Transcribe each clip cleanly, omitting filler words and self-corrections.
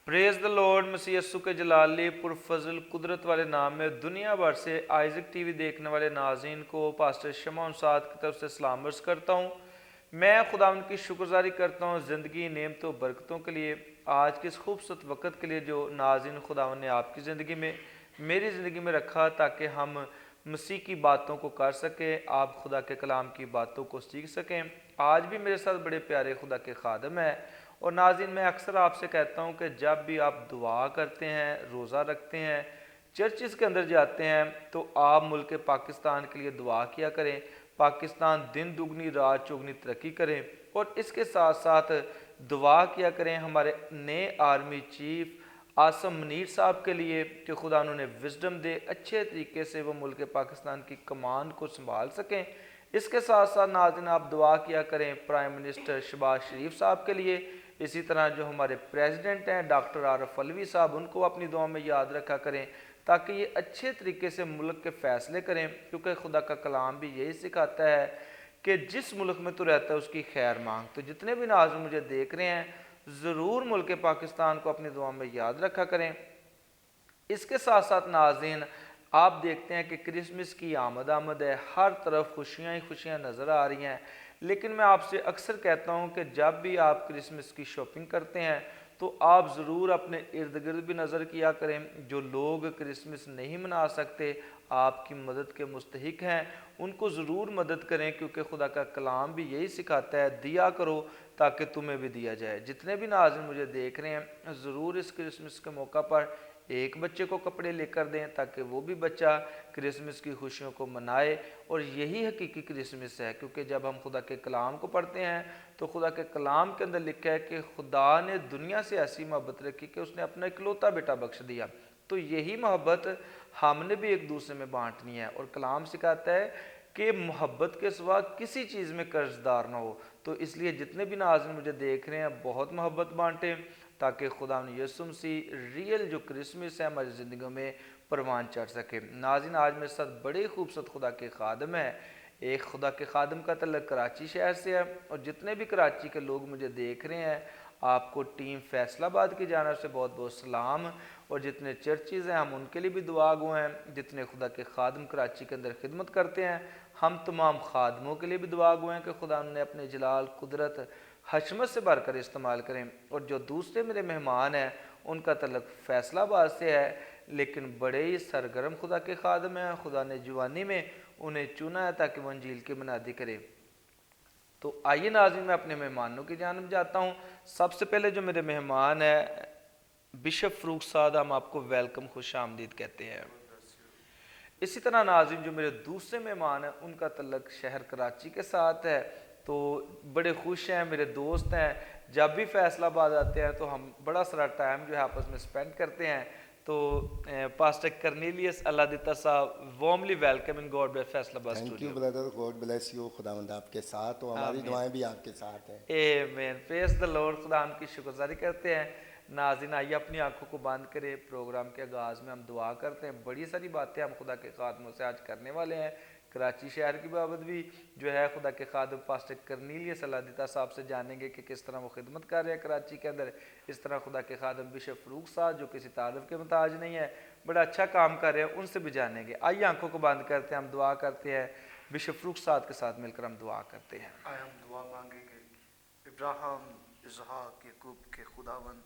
Praise the Lord. मसीह यस्सु के जलाली पुरफजल कुदरत वाले नाम में दुनिया भर से आइजक टीवी देखने वाले नाज़रीन को पास्टर शमौन साद की तरफ से सलाम अर्ज़ करता हूँ। मैं खुदा उनकी शुक्रगुजारी करता हूँ ज़िंदगी नेमतों बरकतों के लिए, आज के इस खूबसूरत वक़्त के लिए जो नाज़रीन खुदा ने आपकी ज़िंदगी में, मेरी ज़िंदगी में रखा, ताकि हम मसीह की बातों को कर सकें, आप खुदा के कलाम की बातों को सीख सकें। आज भी मेरे साथ बड़े प्यारे खुदा के खादम हैं। और नाज़रीन, मैं अक्सर आपसे कहता हूँ कि जब भी आप दुआ करते हैं, रोज़ा रखते हैं, चर्चिज़ के अंदर जाते हैं, तो आप मुल्क पाकिस्तान के लिए दुआ किया करें। पाकिस्तान दिन दुगनी रात चौगनी तरक्की करें। और इसके साथ साथ दुआ किया करें हमारे नए आर्मी चीफ आसम मनीर साहब के लिए कि खुदा उन्होंने विजडम दे, अच्छे तरीके से वो मुल्क पाकिस्तान की कमान को संभाल सकें। इसके साथ साथ नाज़रीन, आप दुआ किया करें प्राइम मिनिस्टर शहबाज शरीफ साहब के लिए। इसी तरह जो हमारे प्रेसिडेंट हैं डॉक्टर आरफ अलवी साहब, उनको अपनी दुआ में याद रखा करें, ताकि ये अच्छे तरीके से मुल्क के फ़ैसले करें। क्योंकि खुदा का कलाम भी यही सिखाता है कि जिस मुल्क में तू रहता है उसकी खैर मांग। तो जितने भी नाज़रीन मुझे देख रहे हैं, ज़रूर मुल्क पाकिस्तान को अपनी दुआ में याद रखा करें। इसके साथ साथ नाज़रीन, आप देखते हैं कि क्रिसमस की आमद है, हर तरफ खुशियाँ ही खुशियाँ नज़र आ रही हैं। लेकिन मैं आपसे अक्सर कहता हूँ कि जब भी आप क्रिसमस की शॉपिंग करते हैं, तो आप ज़रूर अपने इर्द गिर्द भी नज़र किया करें। जो लोग क्रिसमस नहीं मना सकते, आपकी मदद के मुस्तहिक हैं, उनको ज़रूर मदद करें। क्योंकि खुदा का कलाम भी यही सिखाता है, दिया करो ताकि तुम्हें भी दिया जाए। जितने भी नाज़रीन मुझे देख रहे हैं, ज़रूर इस क्रिसमस के मौका पर एक बच्चे को कपड़े लेकर दें, ताकि वो भी बच्चा क्रिसमस की खुशियों को मनाए। और यही हकीकी क्रिसमस है। क्योंकि जब हम खुदा के कलाम को पढ़ते हैं, तो खुदा के कलाम के अंदर लिखा है कि खुदा ने दुनिया से ऐसी मोहब्बत रखी कि उसने अपना इकलौता बेटा बख्श दिया। तो यही मोहब्बत हमने भी एक दूसरे में बांटनी है। और कलाम सिखाता है कि मोहब्बत के सिवा किसी चीज़ में कर्जदार ना हो। तो इसलिए जितने भी नाज़रीन मुझे देख रहे हैं, बहुत मोहब्बत बांटें, ताकि खुदा यीशु मसीह रियल जो क्रिसमस है हमारी ज़िंदगी में परवान चढ़ सके। नाज़रीन, आज मेरे साथ बड़े खूबसूरत खुदा के खादम हैं। एक खुदा के खादम का तल्लक कराची शहर से है। और जितने भी कराची के लोग मुझे देख रहे हैं, आपको टीम फैसलाबाद की जानब से बहुत बहुत सलाम। और जितने चर्चिज़ हैं, हम उनके लिए भी दुआ गो हैं। जितने खुदा के खादम कराची के अंदर खिदमत करते हैं, हम तमाम खादमों के लिए भी दुआ गो हैं कि खुदा ने अपने जलाल कुदरत हशमत से भरकर इस्तेमाल करें। और जो दूसरे मेरे मेहमान हैं, उनका तल्लक फैसलाबाद से है, लेकिन बड़े ही सरगर्म खुदा के खादम हैं। खुदा ने जवानी में उन्हें चुना है ताकि वह इंजील की मनादी करे। तो आइए नाज़रीन, मैं अपने मेहमानों की जानब जाता हूँ। सबसे पहले जो मेरे मेहमान हैं, बिशप फ़रूक साद, हम आपको वेलकम, खुश आमदीद कहते हैं। इसी तरह नाज़रीन, जो मेरे दूसरे मेहमान हैं, उनका तल्लक शहर कराची के साथ है। तो बड़े खुश हैं, मेरे दोस्त हैं। जब भी फैसलाबाद आते हैं, तो हम बड़ा सारा टाइम जो है आपस में स्पेंड करते हैं। तो पास्टर कर्नेलियस अल्लादिता साहब, warmly welcome in God bless Faisalabad thank you studio. Brother, God bless you. खुदावंद आपके साथ हो, हमारी आमीन, दुआएं भी आपके साथ हैं। आमीन। Praise the Lord. खुदा उनकी शुक्रगुजारी करते हैं। नाज़रीन, आइए अपनी आंखों को बंद करें। प्रोग्राम के आगाज़ में हम दुआ करते हैं। बड़ी सारी बातें हम खुदा के खादमों से आज करने वाले हैं। कराची शहर की बाबत भी जो है खुदा के खादम पास्टर कर्नेलियस अल्लादिता साहब से जानेंगे कि किस तरह वो खिदमत कर रहे हैं कराची के अंदर। इस तरह खुदा के खादम बिशप फ़रूक साहब, जो किसी तारुफ के मोहताज नहीं है, बड़ा अच्छा काम कर रहे हैं, उनसे भी जानेंगे। आइए आंखों को बंद करते हैं, हम दुआ करते हैं। बिशप फ़रूक साहब के साथ मिलकर हम दुआ करते हैं। आए हम दुआ मांगेंगे। इब्राहिम, इसहाक, याकूब के खुदावन,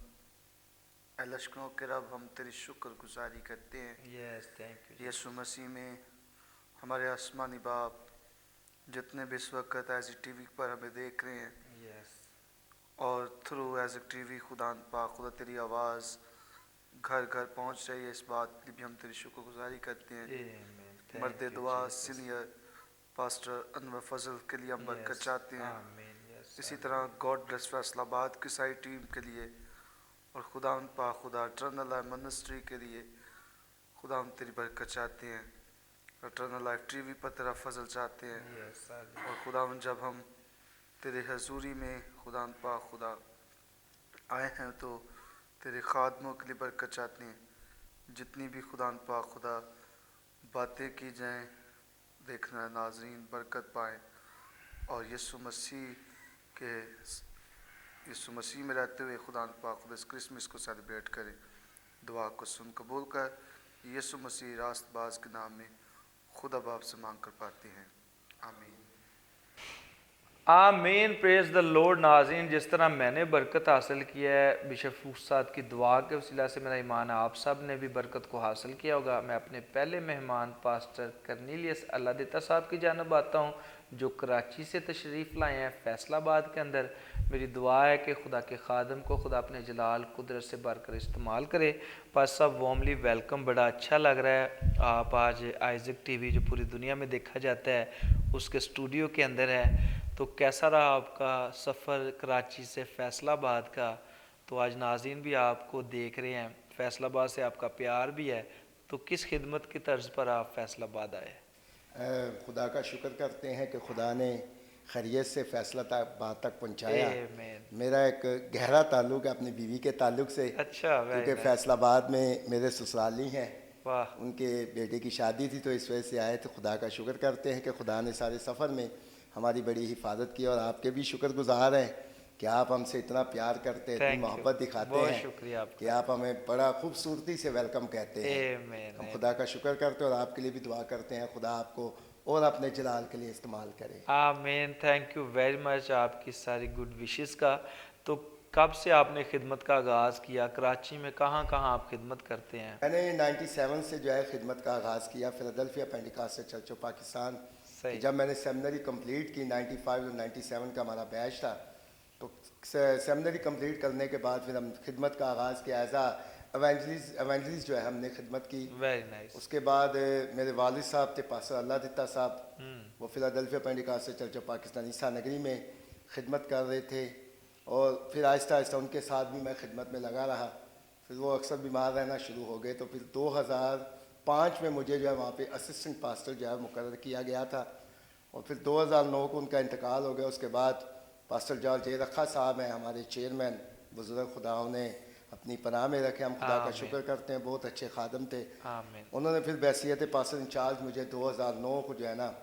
ऐ लश्करों के रब, हम तेरी शुक्रगुजारी करते हैं यस, थैंक यू यीशु मसीह में। हमारे आसमानी बाप, जितने भी इस वक्त एज टीवी पर हमें देख रहे हैं यस, और थ्रू एज टीवी खुदा पाक, खुदा तेरी आवाज़ घर घर पहुंच रही है, इस बात की भी हम तेरी शुक्रगुजारी करते हैं। आमीन, मर्द थैंक यू दुआ जीसस। सीनियर पास्टर अनवर फजल के लिए हम बरकत यस, चाहते हैं। आमीन, यस, इसी आमीन। तरह गॉड ब्लेस फैसलाबाद की सारी टीम के लिए, और खुदा उन पा खुदा टर्नल लाइफ मिनिस्ट्री के लिए खुदा हम तेरी बरकत चाहते हैं। और टर्नल लाइफ टीवी पर तेरा फजल चाहते हैं। यस, और खुदा जब हम तेरे हजूरी में खुदा पा खुदा आए हैं, तो तेरे खादमों के लिए बरकत चाहते हैं। जितनी भी खुदा पा खुदा बातें की जाएं, देखना नाजरीन बरकत पाएँ और यीशु मसीह के यीशु मसीह में रहते हुए खुदा पाक खुदा इस क्रिसमस को सेलिब्रेट करें। दुआ को सुन कबूल कर, यीशु मसीह रास्तबाज के नाम में खुदा बाप से मांग कर पाते हैं, आमीन। आमीन, प्रेज द लॉर्ड। नाज़रीन, जिस तरह मैंने बरकत हासिल किया है बिशप फरूख साद की दुआ के वसीला से, मेरा ईमान है आप सब ने भी बरकत को हासिल किया होगा। मैं अपने पहले मेहमान पास्टर करनीलियस अल्लादिता साहब की जानब आता हूँ, जो कराची से तशरीफ़ लाए हैं फैसलाबाद के अंदर। मेरी दुआ है कि खुदा के खादम को खुदा अपने जलाल कुदरत से भरकर इस्तेमाल करे। पास साहब, वार्मली वेलकम। बड़ा अच्छा लग रहा है आप आज आइज़क टीवी जो पूरी दुनिया में देखा जाता है उसके स्टूडियो के अंदर है। तो कैसा रहा आपका सफ़र कराची से फैसलाबाद का? तो आज नाज़रीन भी आपको देख रहे हैं, फैसलाबाद से आपका प्यार भी है, तो किस खिदमत की तर्ज पर आप फैसलाबाद आए? खुदा का शुक्र करते हैं कि खुदा ने खैरियत से फैसला तक बात तक पहुंचाया। आमीन। मेरा एक गहरा ताल्लुक़ है अपनी बीवी के ताल्लुक़ से, अच्छा, वेरी क्योंकि नाइस। फैसलाबाद में मेरे ससुराली हैं, वाह, उनके बेटे की शादी थी, तो इस वजह से आए थे। खुदा का शुक्र करते हैं कि खुदा ने सारे सफ़र में हमारी बड़ी हिफाजत की, और आपके भी शुक्रगुजार हैं कि आप हमसे इतना प्यार करते हैं, इतनी थैंक यू, मोहब्बत दिखाते बहुत हैं शुक्रिया कि आपका। आप हमें बड़ा खूबसूरती से वेलकम कहते हैं। आमीन, हम आमीन। खुदा का शुक्र करते हैं और आपके लिए भी दुआ करते हैं, खुदा आपको और अपने जलाल के लिए इस्तेमाल करे। आमीन, थैंक यू वेरी मच आपकी सारी गुड विशेस का। तो कब से आपने खिदमत का आगाज़ किया? कराची में कहाँ कहाँ आप खिदमत करते हैं? मैंने 97 से जो है खिदमत का आगाज़ किया Philadelphia Pentecostal church of Pakistan कि सही। जब मैंने सेमिनरी कंप्लीट की 95 और 97 का हमारा बैच था, तो सेमिनरी कंप्लीट करने के बाद फिर हम खिदमत का आगाज़ किया एज एवेंजलिस्ट जो है हमने खिदमत की। Very nice. उसके बाद मेरे वालिद साहब थे पास्टर अल्लादिता साहब, वो Philadelphia Pentecostal church of Pakistan Isa Nagri में खिदमत कर रहे थे, और फिर आहिस्ता आहिस्ता उनके साथ भी मैं खिदमत में लगा रहा। फिर वो अक्सर बीमार रहना शुरू हो गए, तो फिर 2005 में मुझे जो है वहाँ पे असिस्टेंट पास्टर जो है मुकर्रर किया गया था, और फिर 2009 को उनका इंतकाल हो गया। उसके बाद पास्टर जॉर्ज जे रखा साहब हैं हमारे चेयरमैन, बुजुर्ग खुदा उन्हें अपनी पनाह में रखे, हम खुदा का आमीन, शुक्र करते हैं, बहुत अच्छे खादम थे। आमीन। उन्होंने फिर बैसियत पास्टर इंचार्ज मुझे 2009 को जो है ना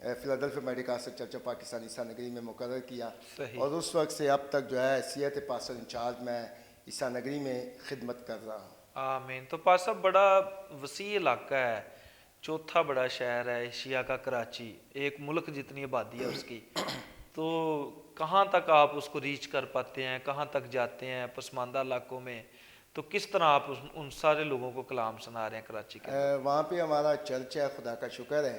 Philadelphia medical church of Pakistan Isa Nagri में मुकर्रर किया, सही। और उस वक्त से अब तक जो है हैसियत पास्टर इंचार्ज मैं ईसा नगरी में खिदमत कर रहा हूँ। आमीन। तो पास साहब, बड़ा वसी इलाका है, चौथा बड़ा शहर है एशिया का कराची, एक मुल्क जितनी आबादी है उसकी। तो कहाँ तक आप उसको रीच कर पाते हैं, कहाँ तक जाते हैं पसमानदा इलाकों में? तो किस तरह आप उन सारे लोगों को कलाम सुना रहे हैं कराची के अंदर? वहाँ पे हमारा चर्च है, खुदा का शुक्र है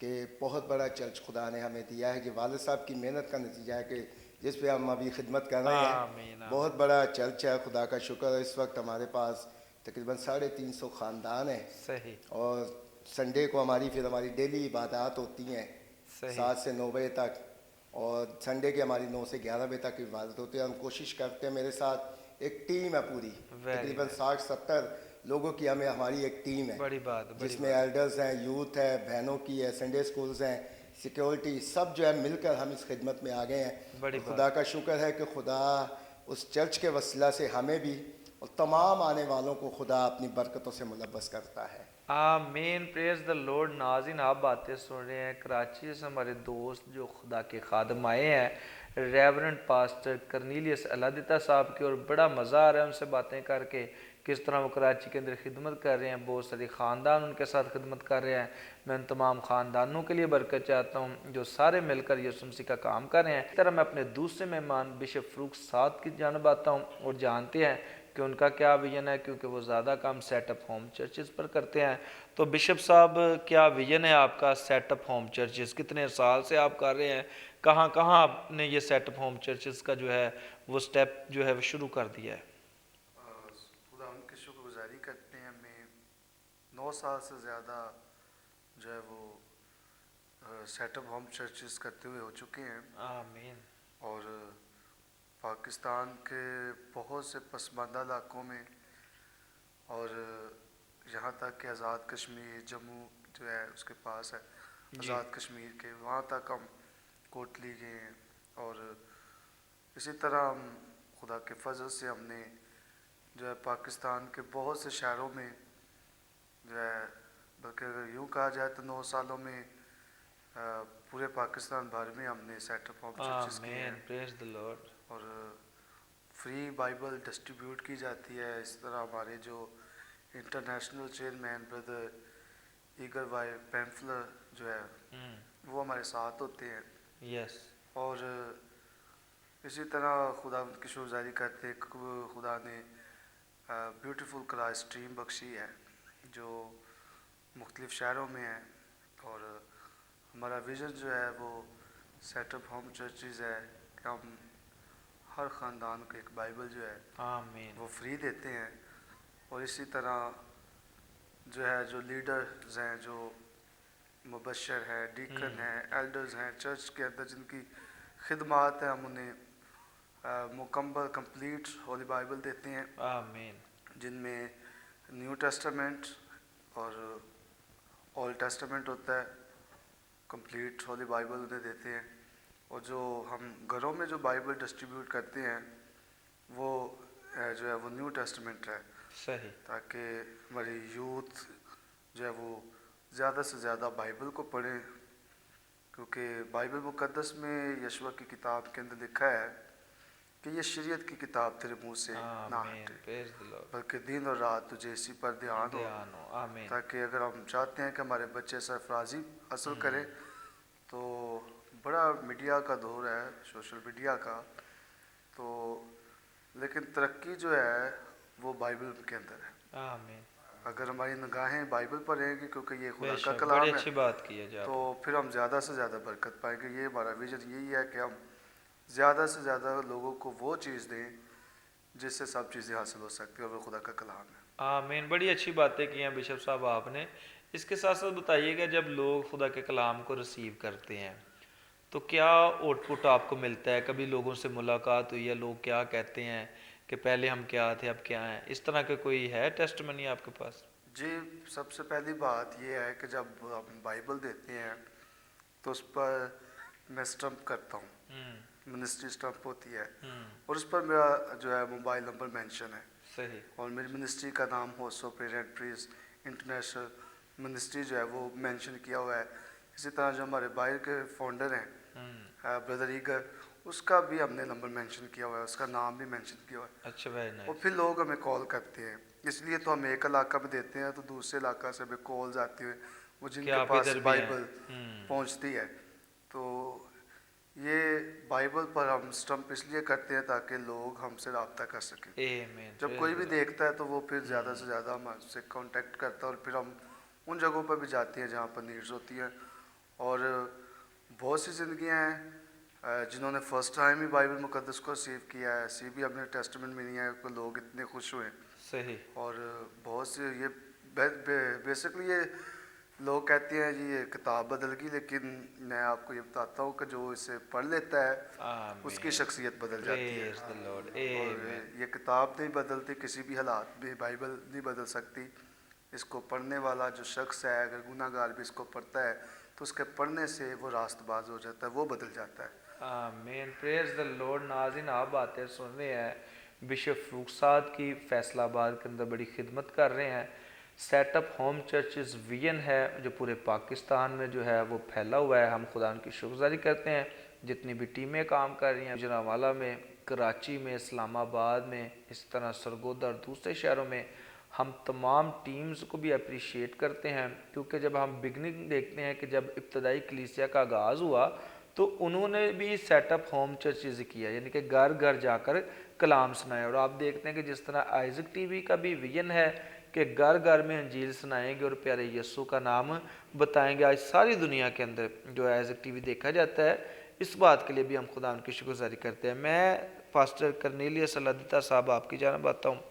कि बहुत बड़ा चर्च खुदा ने हमें दिया है, कि वालिद साहब की मेहनत का नतीजा है कि जिस पे हम अभी खिदमत कर रहे हैं। आमीन, आमीन। बहुत बड़ा चर्च है, खुदा का शुक्र है। इस वक्त हमारे पास तकरीबन 350 ख़ानदान हैं, सही, और संडे को हमारी डेली इबादत होती हैं सही। 7 से 9 बजे तक, और संडे की हमारी 9 से 11 बजे तक इबादत होती है। हम कोशिश करते हैं, मेरे साथ एक टीम है पूरी, तकरीबन 60-70 लोगों की हमारी एक टीम है, बड़ी बात, बड़ी जिसमें बात। एल्डर्स हैं, यूथ है, बहनों की है, संडे स्कूल्स हैं, सिक्योरिटी, सब जो है मिलकर हम इस खिदमत में आ गए हैं। बड़ी और खुदा का शुक्र है कि खुदा उस चर्च के वसीला से हमें भी और तमाम आने वालों को खुदा अपनी बरकतों से मुलव्वस करता है। आमीन, प्रेज द लॉर्ड। नाज़रीन, आप बातें सुन रहे हैं कराची से हमारे दोस्त जो खुदा के खादम आए हैं, रेवरेंड पास्टर करनीलियस अल्लादिता साहब की, और बड़ा मज़ा आ रहा है उनसे बातें करके, किस तरह वो कराची के अंदर खिदमत कर रहे हैं। बहुत सारे ख़ानदान उनके साथ खिदमत कर रहे हैं। मैं उन तमाम ख़ानदानों के लिए बरकत चाहता हूँ जो सारे मिलकर यीशु मसीह का काम कर रहे हैं। इस तरह मैं अपने दूसरे मेहमान बिशप फरूख साद की जानब आता हूँ, और जानते हैं कि उनका क्या विजन है, क्योंकि वो ज़्यादा काम सेटअप होम चर्चेस पर करते हैं। तो बिशप साहब, क्या विजन है आपका सेटअप होम चर्चेस? कितने साल से आप कर रहे हैं? कहाँ कहाँ आपने ये सेटअप होम चर्चेस का जो है वो स्टेप जो है वो शुरू कर दिया है? खुदा उनकी शुक्रगुजारी करते हैं। हमें 9 साल से ज़्यादा जो है वो सेटअप होम चर्चेस करते हुए हो चुके हैं, आमीन, और पाकिस्तान के बहुत से पसमानदा इलाकों में, और यहाँ तक कि आज़ाद कश्मीर, जम्मू जो है उसके पास है आज़ाद कश्मीर के, वहाँ तक हम कोटली गए हैं। और इसी तरह हम खुदा के फजल से हमने जो है पाकिस्तान के बहुत से शहरों में जो है, बल्कि अगर यूँ कहा जाए तो 9 सालों में पूरे पाकिस्तान भर में हमने सेटअप होम चर्चेस किए आमीन, हैं। Praise the Lord. और फ्री बाइबल डिस्ट्रीब्यूट की जाती है। इस तरह हमारे जो इंटरनेशनल चेयरमैन ब्रदर ईगर वाई पैम्फलर जो है वो हमारे साथ होते हैं, यस। और इसी तरह खुदा की शुक्रगुजारी करते हैं कि खुदा ने ब्यूटीफुल क्राई स्ट्रीम बख्शी है जो मुख्तलिफ़ शहरों में है। और हमारा विज़न जो है वो सेटअप होम चर्चेज़ है कि हम हर ख़ानदान को एक बाइबल जो है आमीन। वो फ्री देते हैं। और इसी तरह जो है जो लीडर्स हैं, जो मुबशर है, डीकन हैं, एल्डर्स हैं चर्च के अंदर जिनकी खिदमात है, हम उन्हें मुकम्मल कंप्लीट होली बाइबल देते हैं आमीन। जिनमें न्यू टेस्टामेंट और ओल्ड टेस्टामेंट होता है। कंप्लीट होली बाइबल उन्हें देते हैं। और जो हम घरों में जो बाइबल डिस्ट्रीब्यूट करते हैं वो जो है वो न्यू टेस्टामेंट है, सही। ताकि हमारी यूथ जो है वो ज़्यादा से ज़्यादा बाइबल को पढ़ें, क्योंकि बाइबल मुक़द्दस में यशवा की किताब के अंदर लिखा है कि ये शरीयत की किताब तेरे मुंह से ना आमीन। हटे, प्रेज द लॉर्ड। बल्कि दिन और रात तुझे इसी पर ध्यान हो, ध्यान हो। आमीन। ताकि अगर हम चाहते हैं कि हमारे बच्चे सरफराजी हासिल करें तो बड़ा मीडिया का दौर है, सोशल मीडिया का, तो लेकिन तरक्की जो है वो बाइबल के अंदर है। आमीन। अगर हमारी निगाहें बाइबल पर रहेंगी, क्योंकि ये खुदा का बेशक, कलाम बड़ी है, अच्छी बात की है जी तो आपने। फिर हम ज़्यादा से ज़्यादा बरकत पाएंगे। ये हमारा विजन यही है कि हम ज़्यादा से ज़्यादा लोगों को वो चीज़ दें जिससे सब चीज़ें हासिल हो सकती है, और वो खुदा का कलाम है। आमीन। बड़ी अच्छी बातें की हैं बिशप साहब आपने। इसके साथ साथ बताइएगा, जब लोग खुदा के कलाम को रिसीव करते हैं तो क्या आउटपुट आपको मिलता है? कभी लोगों से मुलाकात हुई है, लोग क्या कहते हैं कि पहले हम क्या थे अब क्या हैं? इस तरह का कोई है टेस्टमनी आपके पास? जी, सबसे पहली बात ये है कि जब हम बाइबल देते हैं तो उस पर मैं स्टम्प करता हूँ, मिनिस्ट्री स्टम्प होती है, और उस पर मेरा जो है मोबाइल नंबर मेंशन है, सही। और मेरी मिनिस्ट्री का नाम host of parent praise international ministry जो है वो मेंशन किया हुआ है। इसी तरह जो हमारे बाहर के फाउंडर हैं ब्रदर ईगर, उसका भी हमने नंबर मेंशन किया हुआ है, उसका नाम भी मेंशन किया हुआ है। अच्छा, वेरी और नाइस। फिर लोग हमें कॉल करते हैं, इसलिए तो हम एक इलाका में देते हैं तो दूसरे इलाका से हमें कॉल्स आती है, वो कि जिनके आप पास इधर भी हैं। बाइबल पहुंचती है। तो ये बाइबल पर हम स्टम्प इसलिए करते हैं ताकि लोग हमसे रब्ता कर सकें। आमीन। जब कोई भी देखता है तो वो फिर ज़्यादा से ज़्यादा हमसे कांटेक्ट करता है, और फिर हम उन जगहों पर भी जाते हैं जहाँ पर नीड्स होती हैं। और बहुत सी ज़िंदगियाँ हैं जिन्होंने फ़र्स्ट टाइम ही बाइबल मुक़द्दस को रिसीव किया है, ऐसी भी हमने टेस्टमेंट मिली है कि लोग इतने खुश हुए। सही। और बहुत से ये बेसिकली ये लोग कहते हैं जी ये किताब बदल गई, लेकिन मैं आपको ये बताता हूँ कि जो इसे पढ़ लेता है उसकी आमीन। शख्सियत बदल जाती है। Praise the Lord. और आमीन। ये किताब नहीं बदलती, किसी भी हालात में बाइबल नहीं बदल सकती। इसको पढ़ने वाला जो शख्स है, अगर गुनाहगार भी इसको पढ़ता है तो उसके पढ़ने से वो रास्तबाज हो जाता है, वो बदल जाता है। आमीन। Praise the Lord. नाज़रीन, आप बातें सुन रहे हैं, बिशप फरूक साद की फैसलाबाद के अंदर बड़ी खिदमत कर रहे हैं। सेटअप होम चर्चेस विजन है जो पूरे पाकिस्तान में जो है वो फैला हुआ है। हम खुदा की शुक्रगुजारी करते हैं जितनी भी टीमें काम कर रही हैं, गुजरांवाला में, कराची में, इस्लामाबाद में, इस तरह सरगोदा और दूसरे शहरों में। हम तमाम टीम्स को भी अप्रिशिएट करते हैं, क्योंकि जब हम बिगनिंग देखते हैं कि जब इब्तदाई कलीसिया का आगाज़ हुआ तो उन्होंने भी सेटअप होम चर्चेज़ किया, यानी कि घर घर जाकर कलाम सुनाया। और आप देखते हैं कि जिस तरह आइजक टीवी का भी विजन है कि घर घर में अंजील सुनाएंगे और प्यारे यस्सु का नाम बताएंगे। आज सारी दुनिया के अंदर जो आइजक टीवी देखा जाता है, इस बात के लिए भी हम खुदा उनकी शुक्रगुजारी करते हैं। मैं पास्टर करनेलियस अल्लादिता साहब आपकी जानब आता हूँ।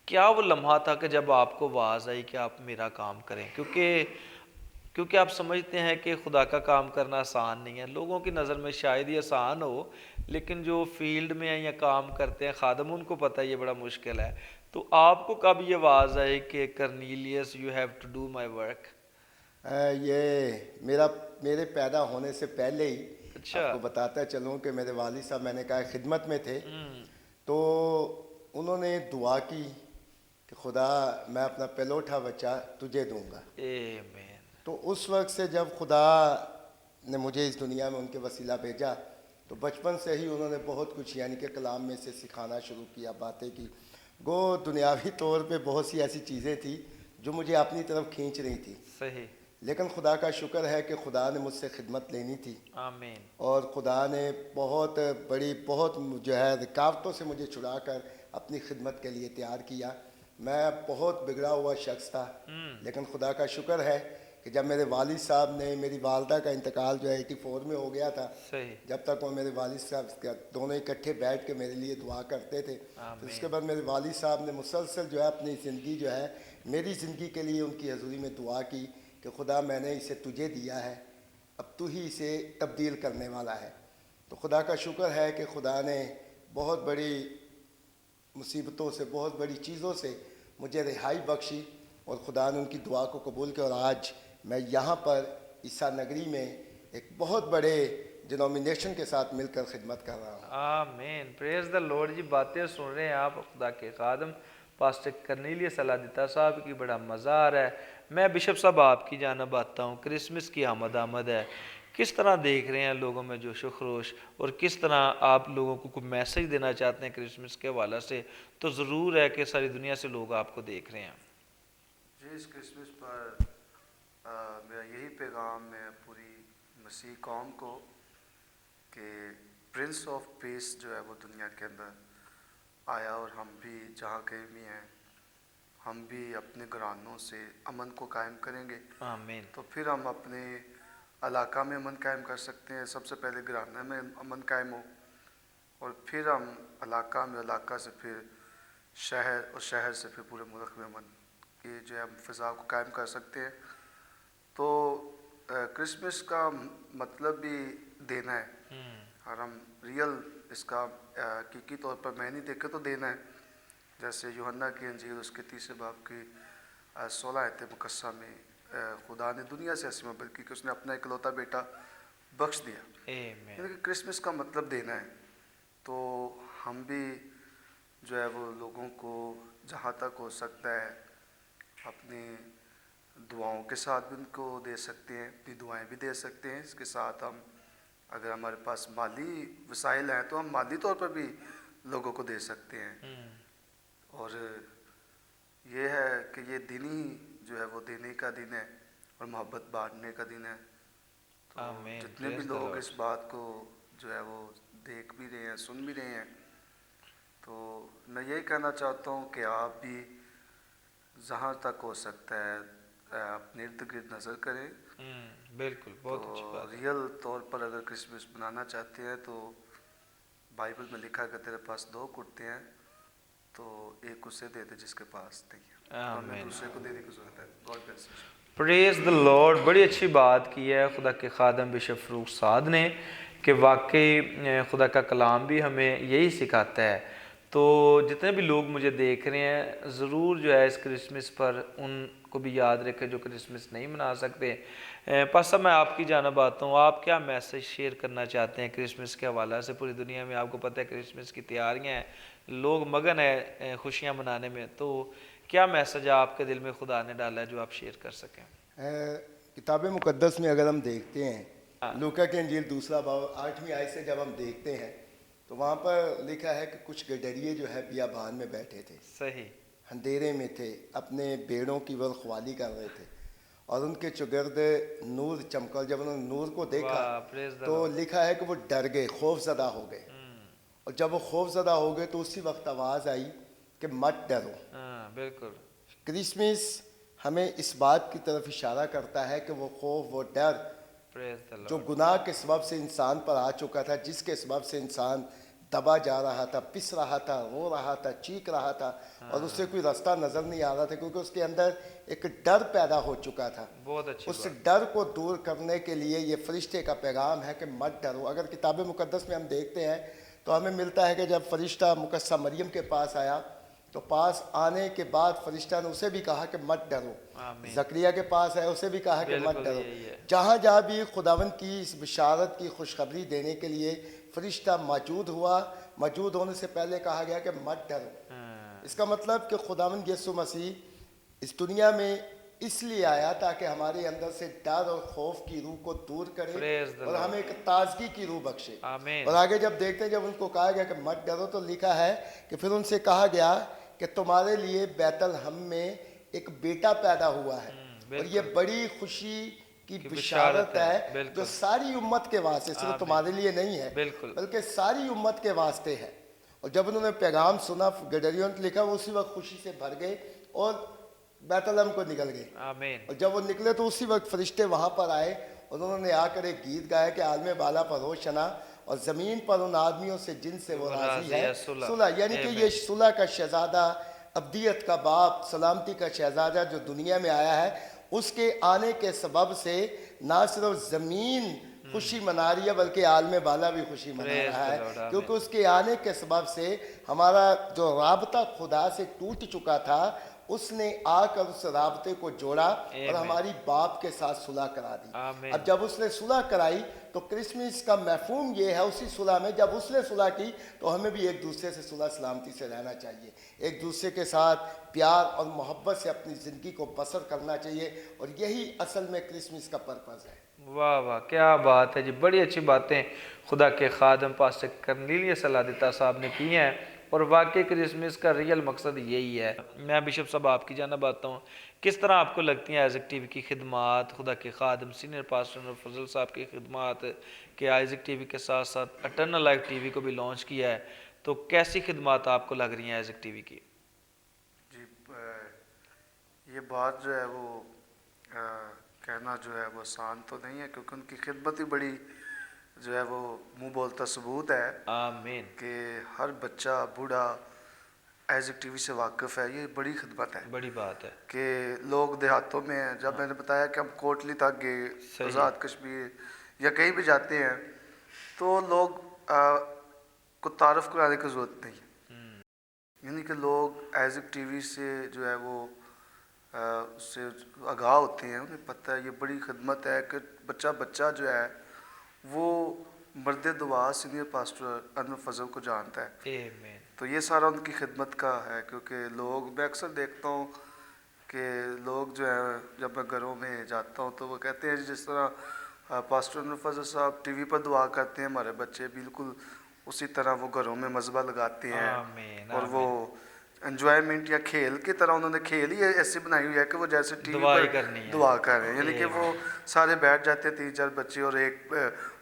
क्या वो लम्हा था कि जब आपको आवाज़ आई कि आप मेरा काम करें? क्योंकि आप समझते हैं कि खुदा का काम करना आसान नहीं है। लोगों की नज़र में शायद ही आसान हो, लेकिन जो फील्ड में है या काम करते हैं खादम, उनको पता है ये बड़ा मुश्किल है। तो आपको कब ये आवाज़ आई कि Cornelius you have to do my work? ये मेरे पैदा होने से पहले ही अच्छा। आपको बताता चलूँ कि मेरे वालिद साहब, मैंने कहा खिदमत में थे, तो उन्होंने दुआ की कि खुदा मैं अपना पहलौठा बच्चा तुझे दूंगा। आमीन। तो उस वक्त से जब खुदा ने मुझे इस दुनिया में उनके वसीला भेजा तो बचपन से ही उन्होंने बहुत कुछ यानी कि कलाम में से सिखाना शुरू किया, बातें की। गो दुनियावी तौर पे बहुत सी ऐसी चीज़ें थी जो मुझे अपनी तरफ खींच रही थी, सही। लेकिन खुदा का शुक्र है कि खुदा ने मुझसे खिदमत लेनी थी आमीन। और खुदा ने बहुत बड़ी बहुत जो है रुकावटों से मुझे छुड़ा कर अपनी खिदमत के लिए तैयार किया। मैं बहुत बिगड़ा हुआ शख्स था, लेकिन खुदा का शुक्र है कि जब मेरे वालिद साहब ने, मेरी वालदा का इंतकाल जो है 84 में हो गया था, सही। जब तक वो मेरे वालिद साहब दोनों इकट्ठे बैठ के मेरे लिए दुआ करते थे, तो उसके बाद मेरे वालिद साहब ने मुसलसल जो है अपनी ज़िंदगी जो है मेरी ज़िंदगी के लिए उनकी हजूरी में दुआ की कि खुदा मैंने इसे तुझे दिया है, अब तू ही इसे तब्दील करने वाला है। तो खुदा का शुक्र है कि खुदा ने बहुत बड़ी मुसीबतों से, बहुत बड़ी चीज़ों से मुझे रिहाई बख्शी और खुदा ने उनकी दुआ को कबूल किया, और आज मैं यहाँ पर ईसा नगरी में एक बहुत बड़े डिनोमिनेशन के साथ मिलकर खिदमत कर रहा हूँ। आमीन, प्रेज द लॉर्ड जी। बातें सुन रहे हैं आप खुदा के खादम पास्टर कर्नेलियस सलादिता साहब की, बड़ा मज़ा आ रहा है। मैं बिशप साहब आपकी जानब आता हूँ। क्रिसमस की आमद है, किस तरह देख रहे हैं लोगों में जोशो खरोश, और किस तरह आप लोगों को कोई मैसेज देना चाहते हैं क्रिसमस के हवाले से? तो ज़रूर है कि सारी दुनिया से लोग आपको देख रहे हैं। जी, इस क्रिसमस पर मेरा यही पैगाम है पूरी मसीह कौम को कि प्रिंस ऑफ पीस जो है वो दुनिया के अंदर आया, और हम भी जहाँ कहीं भी हैं हम भी अपने घरानों से अमन को कायम करेंगे। आमीन। तो फिर हम अपने इलाका में अमन कायम कर सकते हैं। सबसे पहले घराना में अमन कायम हो, और फिर हम इलाका में, इलाका से फिर शहर, और शहर से फिर पूरे मुल्क में अमन की जो है हम फ़िज़ा को कायम कर सकते हैं। तो क्रिसमस का मतलब भी देना है, और हम रियल इसका हकीकी तौर पर मैं नहीं देखे तो देना है। जैसे यूहन्ना की अंजील उसके 30 बाब की 16 आयत मुकस्सा में खुदा ने दुनिया से ऐसी मोहब्बत की कि उसने अपना इकलौता बेटा बख्श दिया। आमीन। यानी कि क्रिसमस का मतलब देना है। तो हम भी जो है वो लोगों को जहाँ तक हो सकता है अपनी दुआओं के साथ भी उनको दे सकते हैं, अपनी दुआएं भी दे सकते हैं। इसके साथ हम, अगर हमारे पास माली वसाइल हैं तो हम माली तौर पर भी लोगों को दे सकते हैं। और ये है कि ये दिन ही जो है वो देने का दिन है और मोहब्बत बांटने का दिन है। तो आमीन, जितने भी praise the लोग Lord। इस बात को जो है वो देख भी रहे हैं, सुन भी रहे हैं, तो मैं यही कहना चाहता हूँ कि आप भी जहाँ तक हो सकता है अपने इर्द गिर्द नज़र करें। बिल्कुल, बहुत अच्छी तो बात है। रियल तौर पर अगर क्रिसमस मनाना चाहते हैं तो बाइबल में लिखा है कि तेरे पास 2 कुत्ते हैं तो एक उसे दे दे जिसके पास नहीं है, तो हमें आमीन। दूसरे को देने की ज़रूरत है। God bless you. Praise the Lord. बड़ी अच्छी बात की है खुदा के खादम बिशप फरूक साद ने कि वाकई खुदा का कलाम भी हमें यही सिखाता है। तो जितने भी लोग मुझे देख रहे हैं, ज़रूर जो है इस क्रिसमस पर उनको भी याद रखें जो क्रिसमस नहीं मना सकते। पासा मैं आपकी जानब आता हूँ, आप क्या मैसेज शेयर करना चाहते हैं क्रिसमस के हवाले से? पूरी दुनिया में आपको पता है क्रिसमस की तैयारियाँ हैं, लोग मगन है खुशियाँ मनाने में, तो क्या मैसेज आपके दिल में खुदा ने डाला है जो आप शेयर कर सकें? किताब मुकद्दस में अगर हम देखते हैं, हाँ। लूका की अंजील 2 बाब 8वीं आयत से जब हम देखते हैं तो वहाँ पर लिखा है कि कुछ गडरिये जो है बियाबान में बैठे थे, सही। अंधेरे में थे, अपने भेड़ों की वो रखवाली कर रहे थे, और उनके चुगिर्द नूर चमका। जब उन्होंने नूर को देखा वाह, praise the तो Lord। लिखा है कि वो डर गए, खौफजदा हो गए। और जब वो खौफजदा हो गए तो उसी वक्त आवाज़ आई कि मत डरो। हाँ, बिल्कुल। क्रिसमस हमें इस बात की तरफ इशारा करता है कि वो खौफ, वो डर प्रेज द जो लॉर्ड। गुनाह के सबब से इंसान पर आ चुका था, जिसके सबब से इंसान दबा जा रहा था, पिस रहा था, रो रहा था, चीख रहा था, और उसे कोई रास्ता नज़र नहीं आ रहा था, क्योंकि उसके अंदर एक डर पैदा हो चुका था। बहुत अच्छी उस बात। डर को दूर करने के लिए ये फरिश्ते का पैगाम है कि मत डरो। अगर किताब मुकद्दस में हम देखते हैं तो हमें मिलता है कि जब फरिश्ता मुकस्सा मरियम के पास आया तो पास आने के बाद फरिश्ता ने उसे भी कहा कि मत डरो। आमीन। जकरिया के पास है, उसे भी कहा कि मत बिल्कुल डरो। यही है। जहाँ जहाँ भी खुदावन की इस बिशारत की खुशखबरी देने के लिए फरिश्ता मौजूद हुआ, मौजूद होने से पहले कहा गया कि मत डरो। हाँ, इसका मतलब कि खुदावन यीशु मसीह इस दुनिया में इसलिए आया ताकि हमारे अंदर से डर और खौफ की रूह को दूर करे Praise the और Lord. हमें एक ताजगी की रूह बख्शे। आमीन। और आगे जब देखते हैं, जब उनको कहा गया कि मत डरो, तो लिखा है कि फिर उनसे कहा गया कि तुम्हारे लिए बैतलहम में एक बेटा पैदा हुआ है, और ये बड़ी खुशी की बिशारत है बिल्कुल। जो सारी उम्मत के वास्ते, सिर्फ तुम्हारे लिए नहीं है बिल्कुल। बल्कि सारी उम्मत के वास्ते है। और जब उन्होंने पैगाम सुना, गडरियों ने लिखा, वो उसी वक्त खुशी से भर गए और बैतलहम को निकल गए। आमीन। और जब वो निकले तो उसी वक्त फरिश्ते वहां पर आए और उन्होंने आकर एक गीत गाया कि आलम बाला पर रोशना और जमीन पर उन आदमियों से जिनसे वो राजी है सुलह, यानी कि ये सुलह का शहजादा, अब्दियत का बाप, सलामती का शहजादा जो दुनिया में आया है, उसके आने के सबब से ना सिर्फ जमीन खुशी मना रही है बल्कि आलम बाला भी खुशी मना Praise रहा the है, Lord, क्योंकि उसके आने के सबब से हमारा जो राबता खुदा से टूट चुका था, उसने आकर उस राबते को जोड़ा और हमारी बाप के साथ सुलह करा दी। आमीन। अब जब उसने सुलह कराई तो क्रिसमस का मफहूम ये है, उसी सुलह में जब उसने सुलह की तो हमें भी एक दूसरे से सुलह सलामती से रहना चाहिए, एक दूसरे के साथ प्यार और मोहब्बत से अपनी ज़िंदगी को बसर करना चाहिए, और यही असल में क्रिसमस का पर्पज़ है। वाह वाह, क्या बात है जी, बड़ी अच्छी बातें खुदा के खादम पास्टर कर्नेलियस सलादिता साहब ने की हैं, और वाकई क्रिसमस का रियल मकसद यही है। मैं बिशप साहब आपकी जानब आता हूँ, किस तरह आपको लगती हैं आइज़क टीवी की खिदमात, खुदा के खादम सीनियर पास्टर नूर फजल साहब की खिदमात के आइज़क टीवी के साथ साथ एटर्नल लाइफ टीवी को भी लॉन्च किया है, तो कैसी खिदमात आपको लग रही हैं आइज़क टीवी की? जी, ये बात जो है वो कहना जो है वो आसान तो नहीं है, क्योंकि उनकी खिदमत ही बड़ी जो है वो मुंह बोलता सबूत है आमीन। कि हर बच्चा बूढ़ा आइज़क टीवी से वाकिफ़ है। ये बड़ी खिदमत है बड़ी बात है। कि लोग देहातों में हैं, जब मैंने बताया कि हम कोटली तक गए, सही। आज़ाद कश्मीर या कहीं भी जाते हैं, तो लोग को तारफ़ कराने की ज़रूरत नहीं है, यानी कि लोग आइज़क टीवी से जो है वो उससे आगाह होते हैं, उन्हें पता है ये बड़ी खिदमत है कि बच्चा बच्चा जो है वो मर्द दुआ सीनियर पास्टर अनवर फजल को जानता है। आमीन। तो ये सारा उनकी खिदमत का है, क्योंकि लोग, मैं अक्सर देखता हूँ कि लोग जो है, जब मैं घरों में जाता हूँ तो वो कहते हैं जिस तरह पास्टर अनवर फजल साहब टीवी पर दुआ करते हैं, हमारे बच्चे बिल्कुल उसी तरह वो घरों में मजबा लगाते हैं। आमीन, और वो एंजॉयमेंट या खेल की तरह उन्होंने खेल ही ऐसी बनाई हुई है कि वो जैसे टीवी पर दुआ कर रहे हैं, यानी कि वो सारे बैठ जाते हैं, 3-4 बच्चे, और एक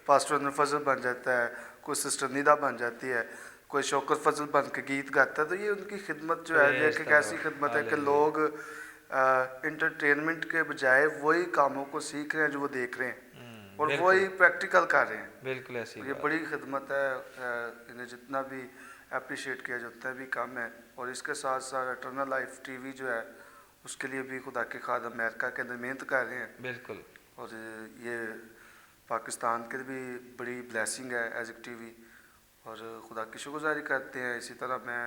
पास्टर अनवर फजल बन जाता है, कोई सिस्टर निदा बन जाती है, कोई शौकत फजल बन के गीत गाता है। तो ये उनकी खिदमत जो है, ये एक ऐसी खिदमत है कि लोग इंटरटेनमेंट के बजाय वही कामों को सीख रहे हैं जो वो देख रहे हैं, और वही प्रैक्टिकल कर रहे हैं। बिल्कुल ऐसी ये बड़ी खिदमत है, इन्हें जितना भी अप्रिशिएट किया जाता है भी कम है। और इसके साथ साथ एटर्नल लाइफ टीवी जो है, उसके लिए भी खुदा के खादम अमेरिका के अंदर मेहनत कर रहे हैं। बिल्कुल। और ये पाकिस्तान के लिए भी बड़ी ब्लेसिंग है आइज़क टीवी, और खुदा की शुक्रगुजारी करते हैं। इसी तरह मैं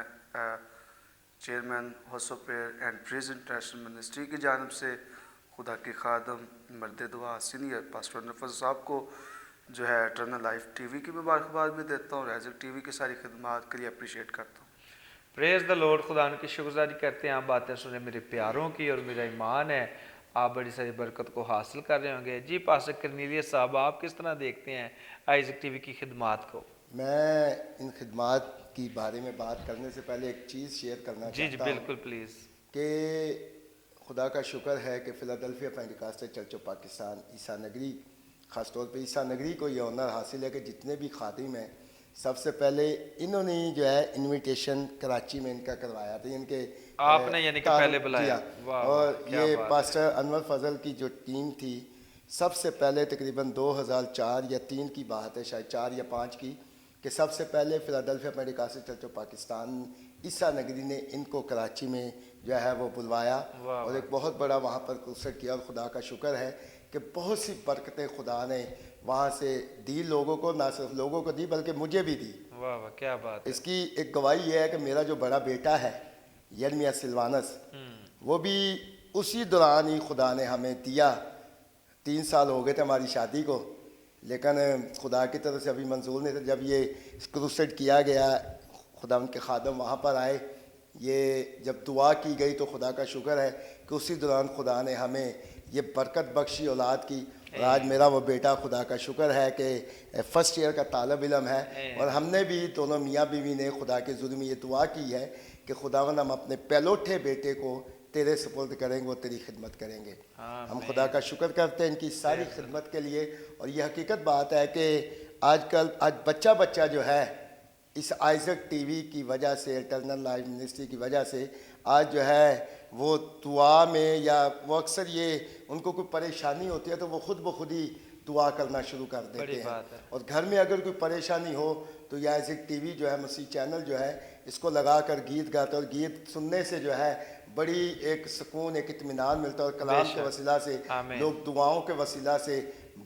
chairman house of prayer and praise international ministry की जानब से खुदा के खादम मर्द दुआ सीनियर पास्टर अनवर फजल साहब को जो है एटर्नल लाइफ टीवी की मुबारकबाद भी देता हूँ, और आइज़क टीवी की सारी खिदमात के लिए अप्रिशिएट करता हूँ। Praise the Lord. खुदा की शुक्रगुजारी करते हैं। आप बातें सुने मेरे प्यारों की, और मेरा ईमान है आप बड़ी सारी बरकत को हासिल कर रहे होंगे। जी पास्टर कर्नेलियस साहब, आप किस तरह देखते हैं आइज़क टीवी की खिदमात को? मैं इन खिदमात की बारे में बात करने से पहले एक चीज़ शेयर करना जी चाहता हूँ बिल्कुल प्लीज़। कि खुदा का शुक्र है कि Philadelphia Pentecostal church of Pakistan Isa Nagri, ख़ासतौर पे ईसा नगरी को ये ऑनर हासिल है कि जितने भी खादिम हैं, सबसे पहले इन्होंने जो है इनविटेशन कराची में इनका करवाया था, इनके आपने यानी कि पहले बुलाया। और ये पास्टर अनवर फजल की जो टीम थी, सबसे पहले तकरीबन 2004 या 3 की बात है, शायद 4 या 5 की, कि सबसे पहले Philadelphia Pentecostal church of Pakistan Isa Nagri ने इनको कराची में जो है वो बुलवाया, और एक बहुत बड़ा वहाँ पर कुर्सत किया। और खुदा का शुक्र है कि बहुत सी बरकतें खुदा ने वहाँ से दी लोगों को, ना सिर्फ लोगों को दी बल्कि मुझे भी दी। वाह वाह, क्या बात है। इसकी एक गवाही यह है कि मेरा जो बड़ा बेटा है यरमिया सिलवानस, वो भी उसी दौरान ही खुदा ने हमें दिया। 3 साल हो गए थे हमारी शादी को, लेकिन खुदा की तरफ से अभी मंजूर नहीं था। जब ये क्रूसेड किया गया, खुदा उनके खादम वहाँ पर आए, ये जब दुआ की गई तो खुदा का शुक्र है कि उसी दौरान खुदा ने हमें ये बरकत बख्शी औलाद की। और आज मेरा वो बेटा खुदा का शुक्र है कि फ़र्स्ट ईयर का तालब इलम है। और हमने भी दोनों मियाँ बीवी ने खुदा के ज़ुल्म में ये दुआ की है कि खुदावंद हम अपने पहलोठे बेटे को तेरे सुपुर्द करेंगे, वो तेरी खिदमत करेंगे। हम खुदा का शुक्र करते हैं इनकी सारी खिदमत के लिए। और ये हकीकत बात है कि आज बच्चा जो है इस आइज़क टीवी की वजह से, इटर्नल लाइफ मिनिस्ट्री की वजह से आज जो है वो दुआ में, या वो अक्सर ये उनको कोई परेशानी होती है तो वो खुद ब खुद ही दुआ करना शुरू कर देते हैं। और घर में अगर कोई परेशानी हो तो ये आइज़क टीवी जो है, मसीह चैनल जो है, इसको लगा कर गीत गाते, और गीत सुनने से जो है बड़ी एक सुकून, एक इत्मीनान मिलता है। और कलाम के वसीला से लोग दुआओं के वसीला से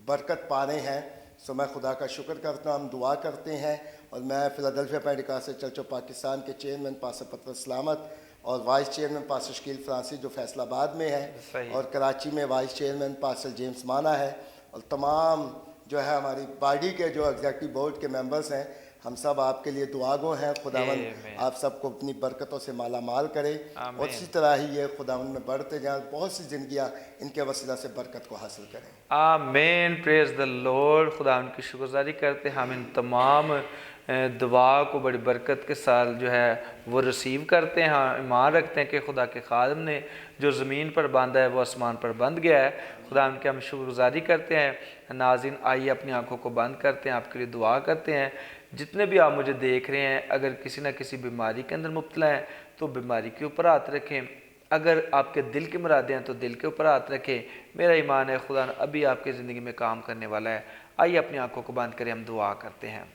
बरकत पा रहे हैं। सो मैं खुदा का शुक्र करता हूँ। हम दुआ करते हैं। और मैं Philadelphia Pentecostal church of Pakistan के चेयरमैन पास्टर पतरस सलामत और vice chairman pastor Shakeel Francis जो फैसलाबाद में है, और कराची में वाइस चेयरमैन पास्टर जेम्स माना है, और तमाम जो है हमारी बॉडी के जो एग्जीक्यूटिव बोर्ड के मेंबर्स हैं, हम सब आपके लिए दुआगो हैं। खुदावंद आप सबको अपनी बरकतों से माला माल करे, और इसी तरह ही ये खुदावंद में बढ़ते जाएं, बहुत सी जिंदगियां इनके वसीला से बरकत को हासिल करें। आमीन, प्रेज द लॉर्ड। खुदा की शुक्रगुजारी करते हैं। हम इन तमाम दुआ को बड़ी बरकत के साथ जो है वो रिसीव करते हैं। हाँ, ईमान रखते हैं कि खुदा के खादम ने जो ज़मीन पर बांधा है वो आसमान पर बंध गया है। खुदा उनकी हम शुक्रगुजारी करते हैं। नाज़रीन, आइए अपनी आंखों को बंद करते हैं, आपके लिए दुआ करते हैं। जितने भी आप मुझे देख रहे हैं, अगर किसी न किसी बीमारी के अंदर मुब्तला हैं तो बीमारी के ऊपर हाथ रखें। अगर आपके दिल की मुरादें हैं तो दिल के ऊपर हाथ रखें। मेरा ईमान है खुदा अभी आपकी ज़िंदगी में काम करने वाला है। आइए अपनी आंखों को बंद करें, हम दुआ करते हैं।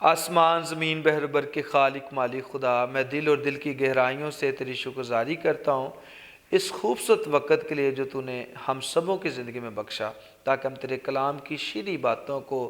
आसमान ज़मीन बहर बर के खालिक मालिक खुदा, मैं दिल और दिल की गहराइयों से तेरी शुक्रगुजारी करता हूँ इस खूबसूरत वक़्त के लिए जो तूने हम सबों की ज़िंदगी में बख्शा, ताकि हम तेरे कलाम की शीरी बातों को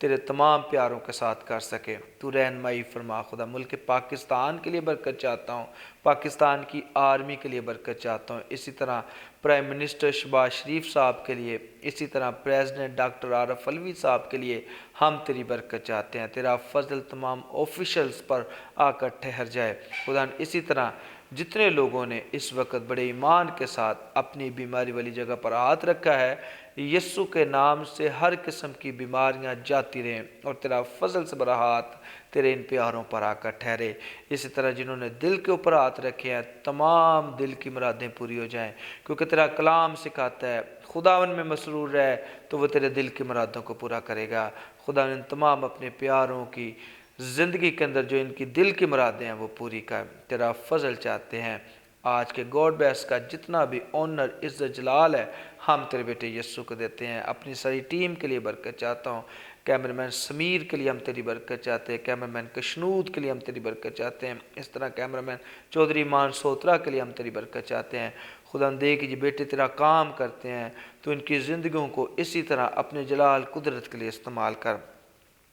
तेरे तमाम प्यारों के साथ कर सके। तू रहनुमाई फरमा खुदा। मुल्क पाकिस्तान के लिए बरकत चाहता हूँ, पाकिस्तान की आर्मी के लिए बरकत चाहता हूँ, इसी तरह प्राइम मिनिस्टर शहबाज शरीफ साहब के लिए, इसी तरह प्रेसिडेंट डॉक्टर आरफ अलवी साहब के लिए हम तेरी बरकत चाहते हैं। तेरा फजल तमाम ऑफिशल्स पर आकर ठहर जाए खुदा। इसी तरह जितने लोगों ने इस वक्त बड़े ईमान के साथ अपनी बीमारी वाली जगह पर हाथ रखा है, यीशु के नाम से हर किस्म की बीमारियां जाती रहें, और तेरा फजल से बड़ा हाथ तेरे इन प्यारों पर आकर ठहरे। इसी तरह जिन्होंने दिल के ऊपर हाथ रखे हैं, तमाम दिल की मुरादें पूरी हो जाएं, क्योंकि तेरा कलाम सिखाता है खुदावन में मसरूर रहे तो वह तेरे दिल की मुरादों को पूरा करेगा। खुदा इन तमाम अपने प्यारों की ज़िंदगी के अंदर जो इनकी दिल की मुरादें हैं वो पूरी कर। तेरा फजल चाहते हैं। आज के गॉड बेस का जितना भी ऑनर इज़्ज़त जलाल है हम तेरे बेटे यीशु को देते हैं। अपनी सारी टीम के लिए बरकत चाहता हूँ। कैमरामैन समीर के लिए हम तेरी बरकत चाहते हैं, कैमरामैन कशनूद के लिए हम तेरी बरकत चाहते हैं, इस तरह कैमरामैन चौधरी मान सोत्रा के लिए हम तेरी बरकत चाहते हैं। खुदा दे कि ये बेटे तेरा काम करते हैं तो इनकी ज़िंदगियों को इसी तरह अपने जलाल कुदरत के लिए इस्तेमाल कर,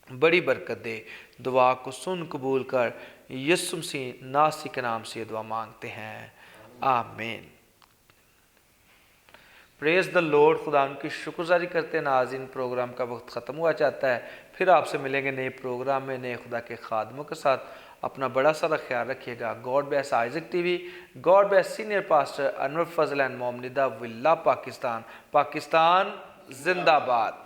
बड़ी बरकत दे। दुआ को सुन कबूल कर, यीशु मसीह नासी के नाम से ये दुआ मांगते हैं, आमीन। Praise the Lord. खुदा उनकी शुक्रगुजारी करते हैं। नाज़रीन, प्रोग्राम का वक्त ख़त्म हुआ चाहता है, फिर आपसे मिलेंगे नए प्रोग्राम में नए खुदा के खादमों के साथ। अपना बड़ा सारा ख्याल रखिएगा। God bless Isaac TV. God bless senior pastor Anwar Fazal and mom Nida villa Pakistan. Pakistan जिंदाबाद।